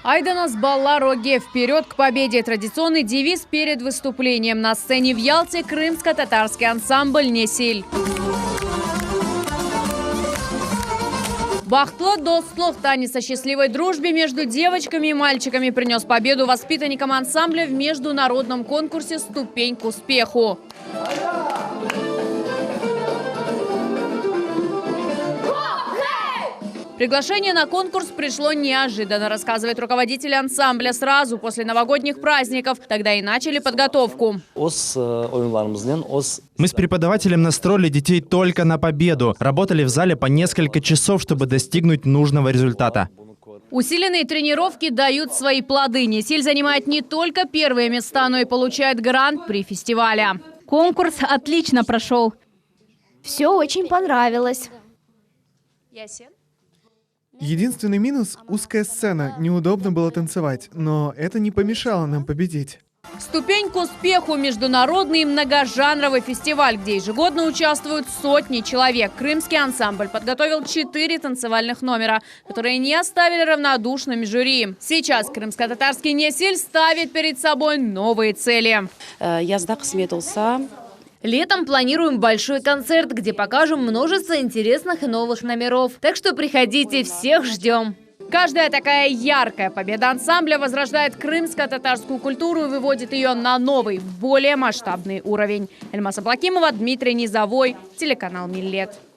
Айданас Балароге. Вперед к победе. Традиционный девиз перед выступлением. На сцене в Ялте крымско-татарский ансамбль «Несиль». Бахтлы достлух, танец о счастливой дружбе между девочками и мальчиками принес победу воспитанникам ансамбля в международном конкурсе «Ступень к успеху». Приглашение на конкурс пришло неожиданно, рассказывает руководитель ансамбля, сразу после новогодних праздников. Тогда и начали подготовку. Мы с преподавателем настроили детей только на победу. Работали в зале по несколько часов, чтобы достигнуть нужного результата. Усиленные тренировки дают свои плоды. Несиль занимает не только первые места, но и получает гран-при фестиваля. Конкурс отлично прошел. Все очень понравилось. Единственный минус – узкая сцена. Неудобно было танцевать, но это не помешало нам победить. «Ступень к успеху» – международный многожанровый фестиваль, где ежегодно участвуют сотни человек. Крымский ансамбль подготовил 4 танцевальных номера, которые не оставили равнодушными жюри. Сейчас крымско-татарский «Несиль» ставит перед собой новые цели. Летом планируем большой концерт, где покажем множество интересных и новых номеров. Так что приходите, всех ждем. Каждая такая яркая победа ансамбля возрождает крымско-татарскую культуру и выводит ее на новый, более масштабный уровень. Эльмас Аблакимова, Дмитрий Низовой, телеканал «Миллет».